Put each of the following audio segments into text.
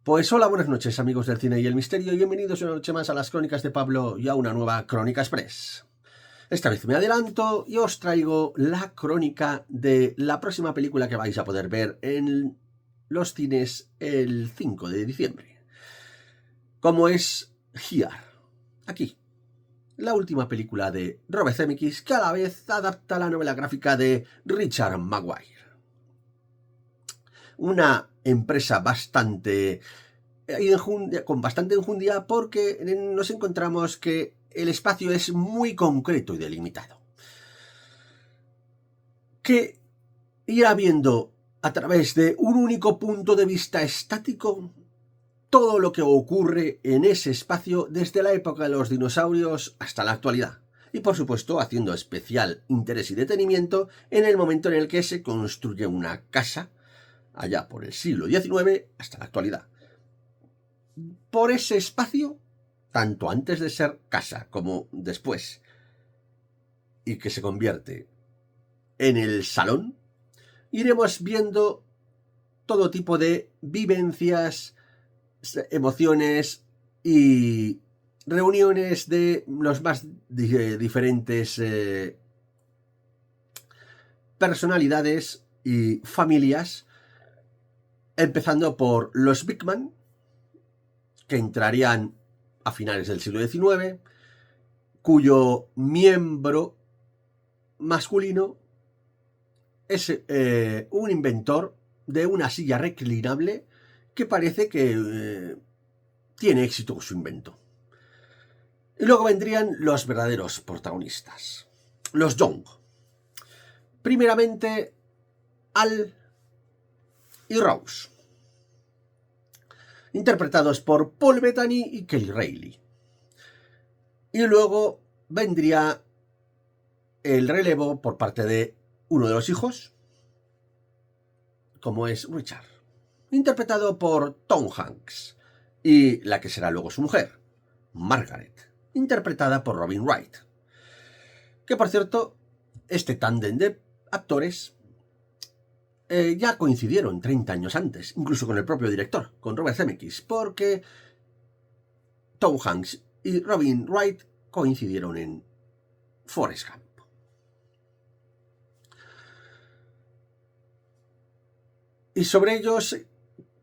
Pues hola, buenas noches amigos del cine y el misterio y bienvenidos una noche más a las crónicas de Pablo y a una nueva Crónica Express. Esta vez me adelanto y os traigo la crónica de la próxima película que vais a poder ver en los cines el 5 de diciembre. Como es Here, aquí, la última película de Robert Zemeckis que a la vez adapta la novela gráfica de Richard Maguire. Una empresa con bastante enjundia porque nos encontramos que el espacio es muy concreto y delimitado. Que irá viendo a través de un único punto de vista estático todo lo que ocurre en ese espacio desde la época de los dinosaurios hasta la actualidad. Y por supuesto haciendo especial interés y detenimiento en el momento en el que se construye una casa, allá por el siglo XIX hasta la actualidad. Por ese espacio, tanto antes de ser casa como después, y que se convierte en el salón, iremos viendo todo tipo de vivencias, emociones y reuniones de los más diferentes personalidades y familias, empezando por los Bigman, que entrarían a finales del siglo XIX, cuyo miembro masculino es un inventor de una silla reclinable que parece que tiene éxito con su invento. Y luego vendrían los verdaderos protagonistas, los Young. Primeramente, Al y Rose, interpretados por Paul Bettany y Kelly Reilly. Y luego vendría el relevo por parte de uno de los hijos, como es Richard, interpretado por Tom Hanks, y la que será luego su mujer, Margaret, interpretada por Robin Wright. Que por cierto, este tándem de actores ya coincidieron 30 años antes, incluso con el propio director, con Robert Zemeckis, porque Tom Hanks y Robin Wright coincidieron en Forrest Gump. Y sobre ellos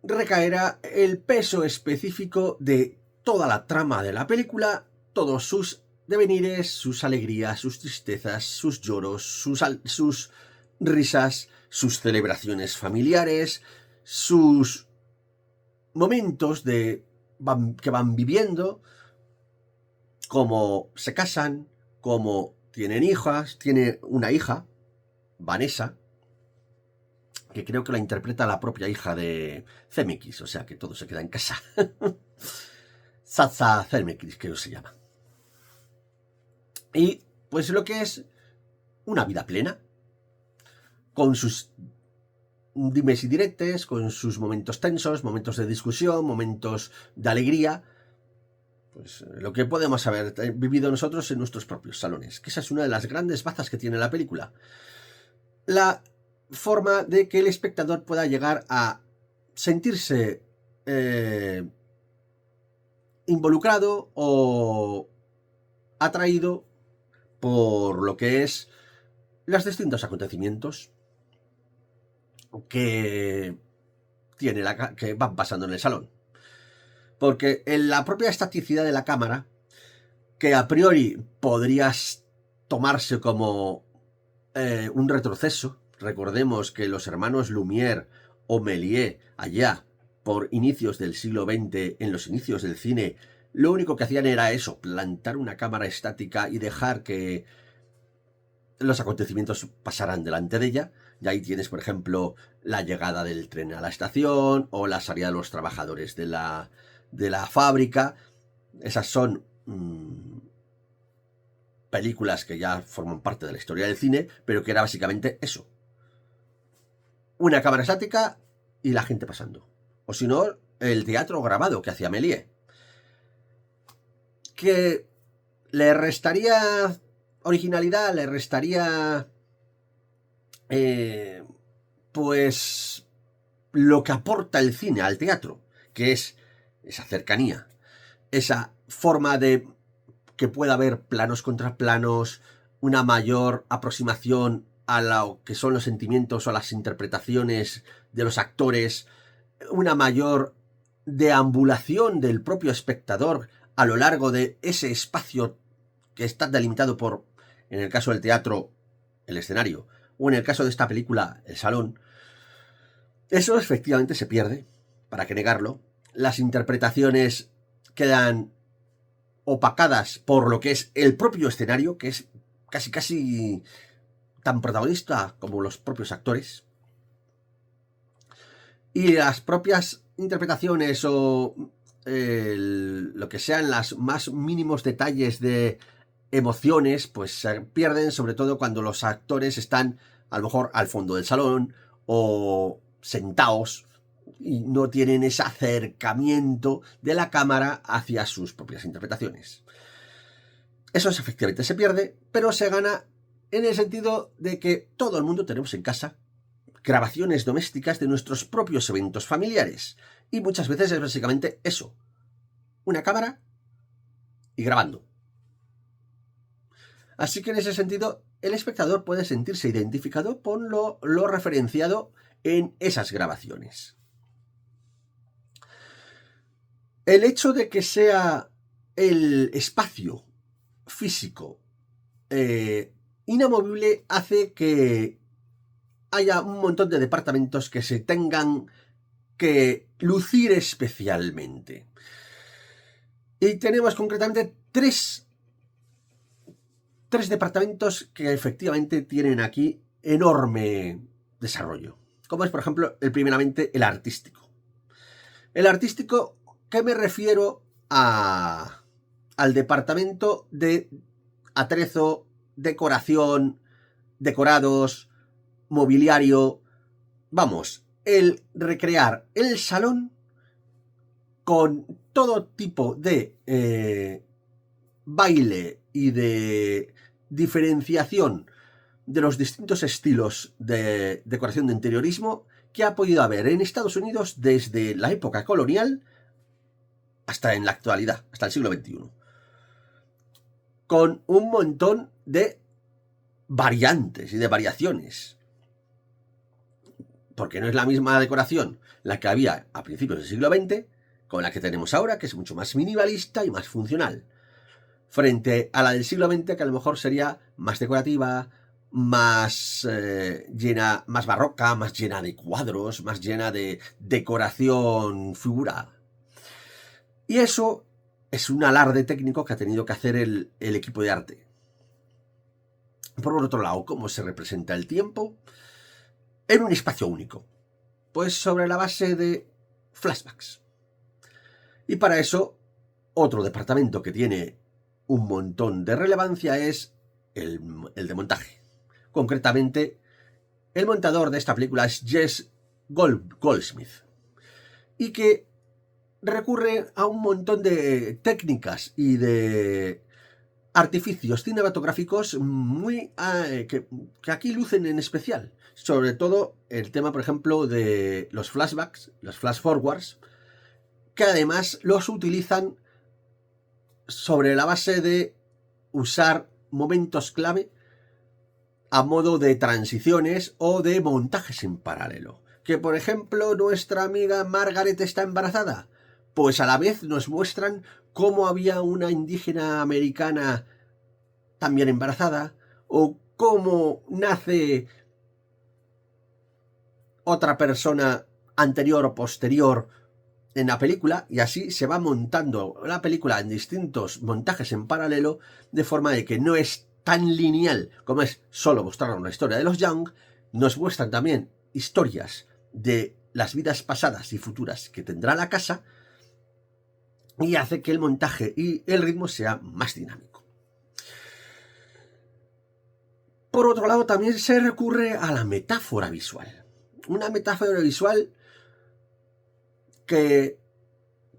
recaerá el peso específico de toda la trama de la película, todos sus devenires, sus alegrías, sus tristezas, sus lloros, sus risas, sus celebraciones familiares, sus momentos que van viviendo, cómo se casan, cómo tienen hijas. Tiene una hija, Vanessa, que creo que la interpreta la propia hija de Zemeckis, o sea que todo se queda en casa. Sasha Zemeckis, creo que se llama. Y pues lo que es una vida plena, con sus dimes y diretes, con sus momentos tensos, momentos de discusión, momentos de alegría, pues lo que podemos haber vivido nosotros en nuestros propios salones, que esa es una de las grandes bazas que tiene la película. La forma de que el espectador pueda llegar a sentirse involucrado o atraído por lo que es los distintos acontecimientos que que van pasando en el salón. Porque en la propia estaticidad de la cámara, que a priori podrías tomarse como un retroceso. Recordemos que los hermanos Lumière o Méliès, allá por inicios del siglo XX, en los inicios del cine, lo único que hacían era eso, plantar una cámara estática y dejar que los acontecimientos pasaran delante de ella. Y ahí tienes, por ejemplo, la llegada del tren a la estación o la salida de los trabajadores de la fábrica. Esas son películas que ya forman parte de la historia del cine, pero que era básicamente eso. Una cámara estática y la gente pasando. O si no, el teatro grabado que hacía Méliès. Que le restaría originalidad, le restaría pues lo que aporta el cine al teatro, que es esa cercanía, esa forma de que pueda haber planos contra planos, una mayor aproximación a lo que son los sentimientos o las interpretaciones de los actores, una mayor deambulación del propio espectador a lo largo de ese espacio que está delimitado por, en el caso del teatro, el escenario, o en el caso de esta película, el salón. Eso efectivamente se pierde, para qué negarlo. Las interpretaciones quedan opacadas por lo que es el propio escenario, que es casi tan protagonista como los propios actores. Y las propias interpretaciones o lo que sean los más mínimos detalles de emociones, pues se pierden, sobre todo cuando los actores están a lo mejor al fondo del salón o sentados y no tienen ese acercamiento de la cámara hacia sus propias interpretaciones. Eso efectivamente se pierde, pero se gana en el sentido de que todo el mundo tenemos en casa grabaciones domésticas de nuestros propios eventos familiares. Y muchas veces es básicamente eso: una cámara y grabando. Así que en ese sentido, el espectador puede sentirse identificado con lo referenciado en esas grabaciones. El hecho de que sea el espacio físico inamovible hace que haya un montón de departamentos que se tengan que lucir especialmente. Y tenemos concretamente tres departamentos que efectivamente tienen aquí enorme desarrollo. Como es, por ejemplo, primeramente el artístico. El artístico, ¿qué me refiero? Al departamento de atrezo, decoración, decorados, mobiliario. Vamos, el recrear el salón con todo tipo de baile y de diferenciación de los distintos estilos de decoración de interiorismo que ha podido haber en Estados Unidos desde la época colonial hasta en la actualidad, hasta el siglo XXI. Con un montón de variantes y de variaciones. Porque no es la misma decoración la que había a principios del siglo XX con la que tenemos ahora, que es mucho más minimalista y más funcional, frente a la del siglo XX, que a lo mejor sería más decorativa, más llena, más barroca, más llena de cuadros, más llena de decoración figurada. Y eso es un alarde técnico que ha tenido que hacer el equipo de arte. Por otro lado, ¿cómo se representa el tiempo? En un espacio único, pues sobre la base de flashbacks. Y para eso, otro departamento que tiene un montón de relevancia es el de montaje. Concretamente, el montador de esta película es Jess Goldsmith, y que recurre a un montón de técnicas y de artificios cinematográficos muy que aquí lucen en especial. Sobre todo el tema, por ejemplo, de los flashbacks, los flash forwards, que además los utilizan sobre la base de usar momentos clave a modo de transiciones o de montajes en paralelo. Que, por ejemplo, nuestra amiga Margaret está embarazada, pues a la vez nos muestran cómo había una indígena americana también embarazada, o cómo nace otra persona anterior o posterior en la película, y así se va montando la película en distintos montajes en paralelo, de forma de que no es tan lineal como es solo mostrar una historia de los Young. Nos muestran también historias de las vidas pasadas y futuras que tendrá la casa, y hace que el montaje y el ritmo sea más dinámico. Por otro lado, también se recurre a la metáfora visual. Una metáfora visual que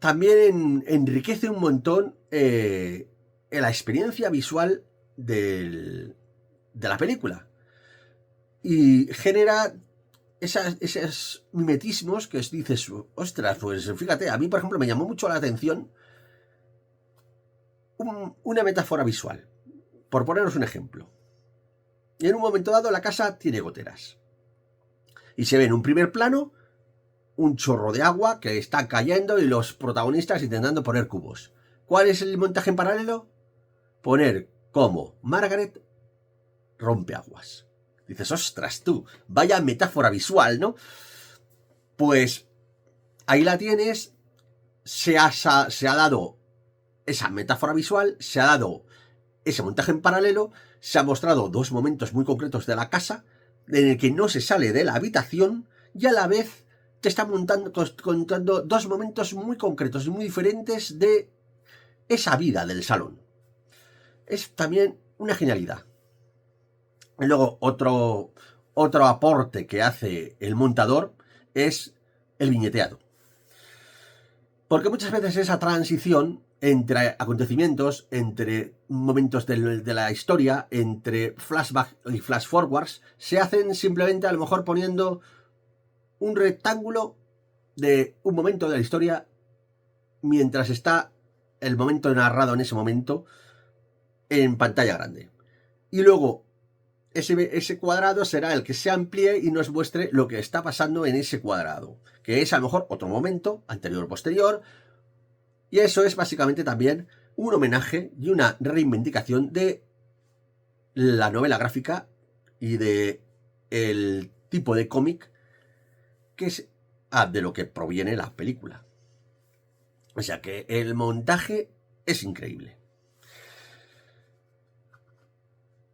también enriquece un montón la experiencia visual de la película. Y genera esos mimetismos que dices, ostras, pues fíjate, a mí por ejemplo me llamó mucho la atención una metáfora visual. Por poneros un ejemplo. En un momento dado la casa tiene goteras. Y se ve en un primer plano un chorro de agua que está cayendo y los protagonistas intentando poner cubos. ¿Cuál es el montaje en paralelo? Poner cómo Margaret rompe aguas. Dices, ostras tú, vaya metáfora visual, ¿no? Pues ahí la tienes, se ha dado esa metáfora visual, se ha dado ese montaje en paralelo, se han mostrado dos momentos muy concretos de la casa, en el que no se sale de la habitación y a la vez te está contando dos momentos muy concretos y muy diferentes de esa vida del salón. Es también una genialidad. Y luego otro aporte que hace el montador es el viñeteado. Porque muchas veces esa transición entre acontecimientos, entre momentos de la historia, entre flashback y flash forwards, se hacen simplemente a lo mejor poniendo un rectángulo de un momento de la historia mientras está el momento narrado en ese momento en pantalla grande. Y luego ese cuadrado será el que se amplíe y nos muestre lo que está pasando en ese cuadrado, que es a lo mejor otro momento, anterior o posterior, y eso es básicamente también un homenaje y una reivindicación de la novela gráfica y de el tipo de cómic que es de lo que proviene la película. O sea que el montaje es increíble.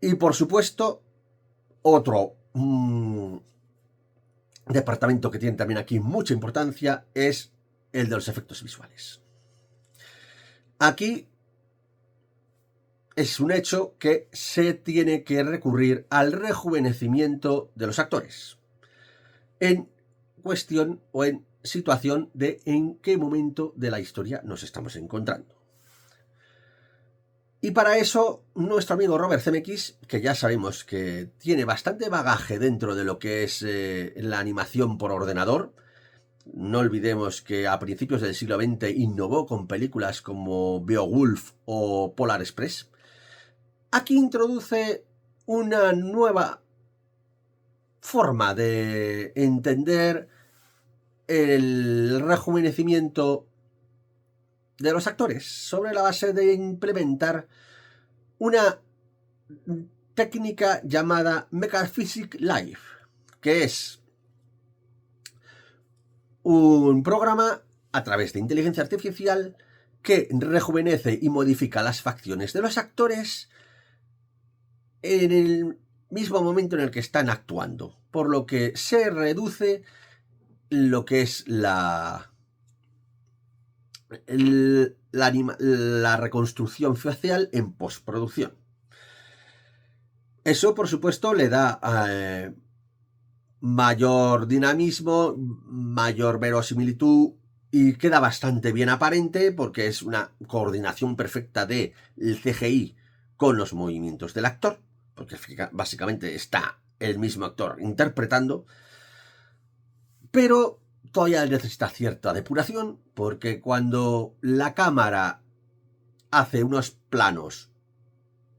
Y por supuesto, otro departamento que tiene también aquí mucha importancia es el de los efectos visuales. Aquí es un hecho que se tiene que recurrir al rejuvenecimiento de los actores en cuestión o en situación de en qué momento de la historia nos estamos encontrando. Y para eso, nuestro amigo Robert Zemeckis, que ya sabemos que tiene bastante bagaje dentro de lo que es la animación por ordenador, no olvidemos que a principios del siglo XX innovó con películas como Beowulf o Polar Express, aquí introduce una nueva forma de entender el rejuvenecimiento de los actores sobre la base de implementar una técnica llamada Metaphysics Live, que es un programa a través de inteligencia artificial que rejuvenece y modifica las facciones de los actores en el mismo momento en el que están actuando, por lo que se reduce lo que es la reconstrucción facial en postproducción. Eso, por supuesto, le da mayor dinamismo, mayor verosimilitud y queda bastante bien aparente porque es una coordinación perfecta del CGI con los movimientos del actor, porque básicamente está el mismo actor interpretando, pero todavía necesita cierta depuración porque cuando la cámara hace unos planos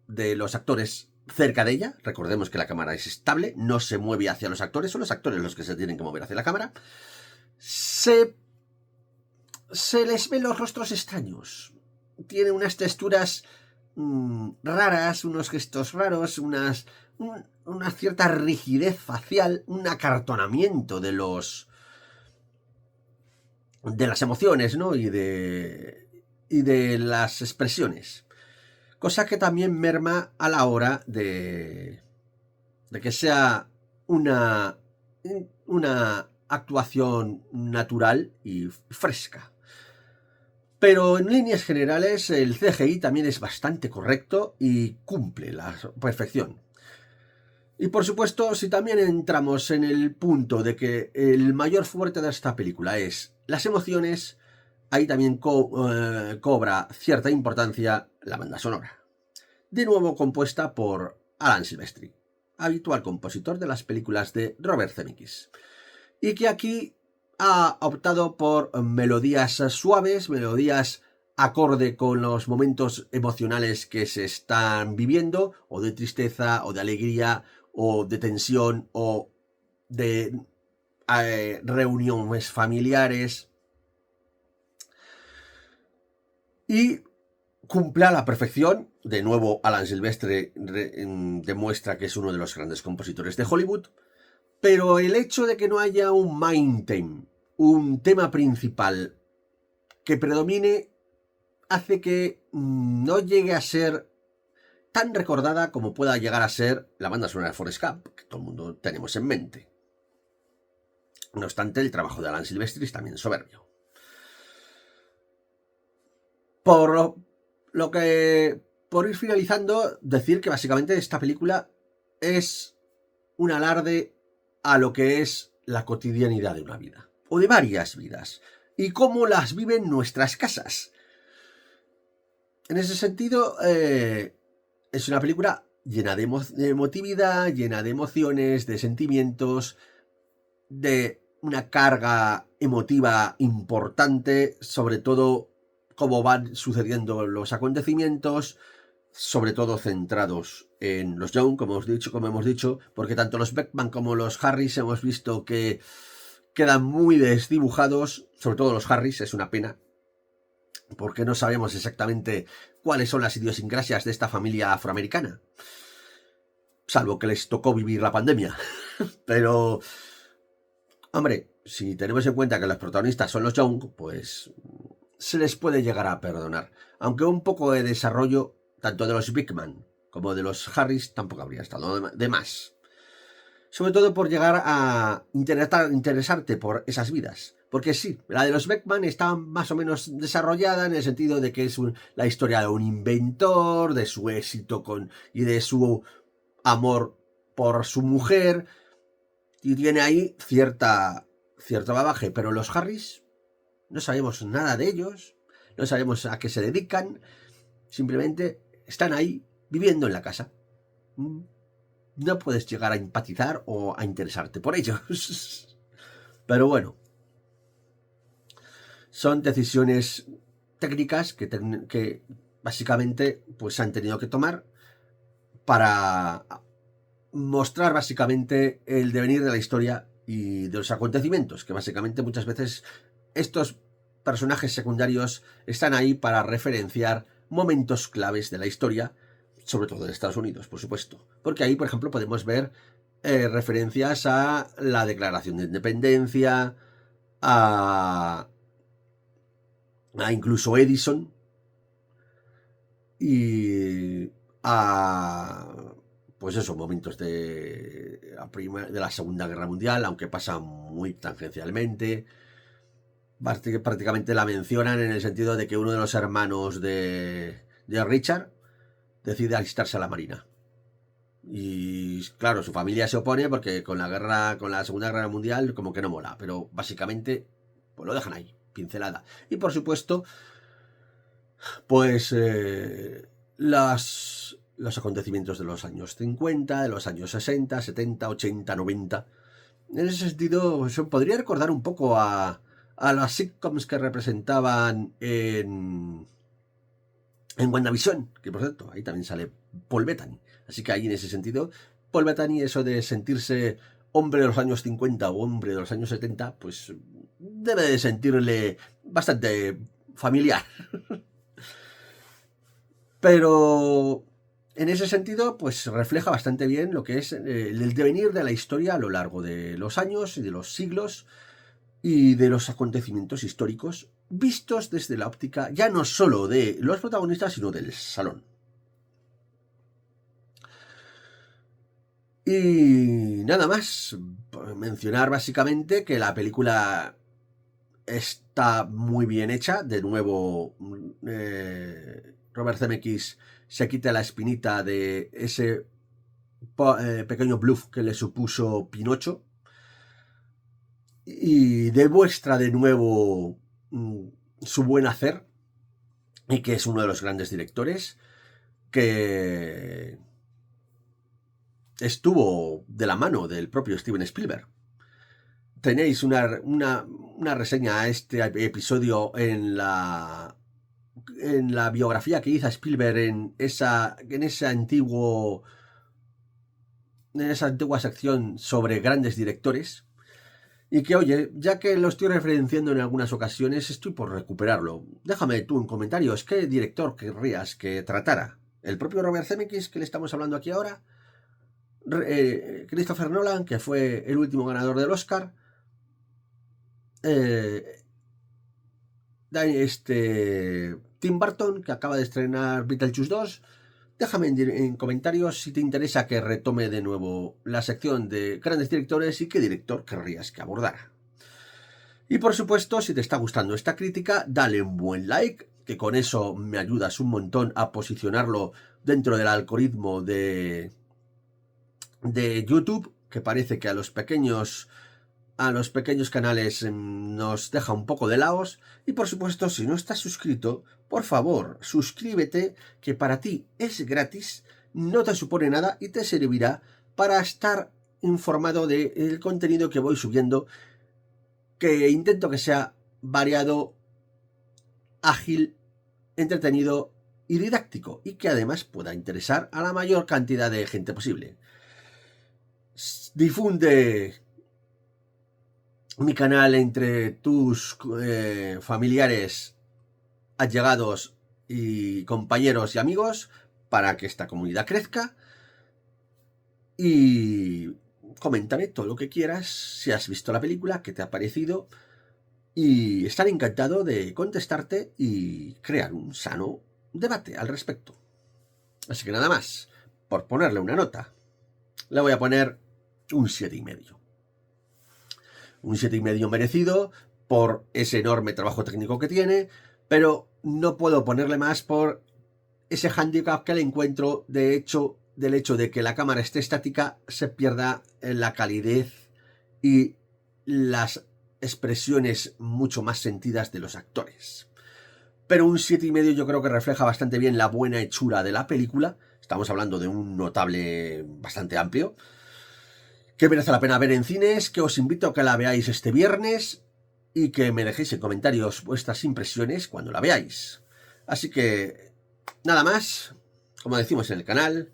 de los actores cerca de ella, recordemos que la cámara es estable, no se mueve hacia los actores, son los actores los que se tienen que mover hacia la cámara, se les ven los rostros extraños, tiene unas texturas raras, unos gestos raros, una cierta rigidez facial, un acartonamiento de las emociones, ¿no? y de las expresiones. Cosa que también merma a la hora de que sea una actuación natural y fresca. Pero en líneas generales el CGI también es bastante correcto y cumple la perfección. Y por supuesto, si también entramos en el punto de que el mayor fuerte de esta película es las emociones, ahí también cobra cierta importancia la banda sonora. De nuevo compuesta por Alan Silvestri, habitual compositor de las películas de Robert Zemeckis. y que aquí ha optado por melodías suaves, melodías acorde con los momentos emocionales que se están viviendo, o de tristeza, o de alegría, o de tensión, o de reuniones familiares. Y cumple a la perfección. De nuevo, Alan Silvestre demuestra que es uno de los grandes compositores de Hollywood. Pero el hecho de que no haya un main theme, un tema principal que predomine, hace que no llegue a ser tan recordada como pueda llegar a ser la banda sonora de Forrest Gump, que todo el mundo tenemos en mente. No obstante, el trabajo de Alan Silvestri es también soberbio. Por ir finalizando, decir que básicamente esta película es un alarde a lo que es la cotidianidad de una vida, o de varias vidas, y cómo las viven nuestras casas. En ese sentido, es una película llena de emotividad, llena de emociones, de sentimientos, de una carga emotiva importante, sobre todo cómo van sucediendo los acontecimientos, sobre todo centrados en los Young, como hemos dicho, porque tanto los Beckman como los Harris hemos visto que quedan muy desdibujados, sobre todo los Harris, es una pena, porque no sabemos exactamente cuáles son las idiosincrasias de esta familia afroamericana, salvo que les tocó vivir la pandemia. Pero, hombre, si tenemos en cuenta que los protagonistas son los Young, pues se les puede llegar a perdonar, aunque un poco de desarrollo tanto de los Beckman como de los Harris tampoco habría estado de más. Sobre todo por llegar a interesarte por esas vidas. Porque sí, la de los Beckman está más o menos desarrollada en el sentido de que es la historia de un inventor, de su éxito y de su amor por su mujer, y tiene ahí cierto bagaje. Pero los Harris no sabemos nada de ellos, no sabemos a qué se dedican, simplemente están ahí viviendo en la casa. No puedes llegar a empatizar o a interesarte por ellos. Pero bueno, son decisiones técnicas que básicamente pues han tenido que tomar para mostrar básicamente el devenir de la historia y de los acontecimientos, que básicamente muchas veces estos personajes secundarios están ahí para referenciar momentos claves de la historia, sobre todo de Estados Unidos, por supuesto. Porque ahí, por ejemplo, podemos ver referencias a la Declaración de Independencia, a incluso Edison y a pues eso, momentos de la Segunda Guerra Mundial, aunque pasa muy tangencialmente. Prácticamente la mencionan en el sentido de que uno de los hermanos de Richard decide alistarse a la Marina. Y claro, su familia se opone porque con la Segunda Guerra Mundial como que no mola, pero básicamente pues lo dejan ahí, pincelada. Y por supuesto, pues los acontecimientos de los años 50, de los años 60, 70, 80, 90. En ese sentido, se podría recordar un poco a las sitcoms que representaban en WandaVision, que por cierto, ahí también sale Paul Bettany. Así que ahí en ese sentido, Paul Bettany, eso de sentirse hombre de los años 50 o hombre de los años 70, pues debe de sentirle bastante familiar. Pero en ese sentido, pues refleja bastante bien lo que es el devenir de la historia a lo largo de los años y de los siglos y de los acontecimientos históricos vistos desde la óptica ya no solo de los protagonistas, sino del salón. Y nada más, mencionar básicamente que la película está muy bien hecha. De nuevo, Robert Zemeckis se quita la espinita de ese pequeño bluff que le supuso Pinocho y demuestra de nuevo su buen hacer, y que es uno de los grandes directores que estuvo de la mano del propio Steven Spielberg. tenéis una reseña a este episodio en la biografía que hizo Spielberg en esa antigua sección sobre grandes directores. Y que, oye, ya que lo estoy referenciando en algunas ocasiones, estoy por recuperarlo. Déjame tú en comentarios qué director querrías que tratara. ¿El propio Robert Zemeckis, que le estamos hablando aquí ahora? ¿Christopher Nolan, que fue el último ganador del Oscar? Tim Burton, que acaba de estrenar Beetlejuice 2. Déjame en comentarios si te interesa que retome de nuevo la sección de grandes directores y qué director querrías que abordara. Y por supuesto, si te está gustando esta crítica, dale un buen like, que con eso me ayudas un montón a posicionarlo dentro del algoritmo de YouTube, que parece que a los pequeños canales nos deja un poco de laos. Y por supuesto, si no estás suscrito, por favor, suscríbete, que para ti es gratis, no te supone nada y te servirá para estar informado del contenido que voy subiendo, que intento que sea variado, ágil, entretenido y didáctico, y que además pueda interesar a la mayor cantidad de gente posible. Difunde mi canal entre tus familiares, allegados y compañeros y amigos para que esta comunidad crezca, y coméntame todo lo que quieras si has visto la película, qué te ha parecido, y estaré encantado de contestarte y crear un sano debate al respecto. Así que nada más, por ponerle una nota, le voy a poner un 7,5. Un 7,5 merecido por ese enorme trabajo técnico que tiene, pero no puedo ponerle más por ese hándicap que le encuentro del hecho de que la cámara esté estática, se pierda la calidez y las expresiones mucho más sentidas de los actores. Pero un 7,5 yo creo que refleja bastante bien la buena hechura de la película. Estamos hablando de un notable bastante amplio, que merece la pena ver en cines, que os invito a que la veáis este viernes y que me dejéis en comentarios vuestras impresiones cuando la veáis. Así que, nada más, como decimos en el canal,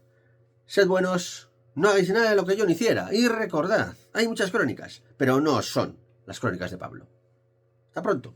sed buenos, no hagáis nada de lo que yo no hiciera, y recordad, hay muchas crónicas, pero no son las crónicas de Pablo. Hasta pronto.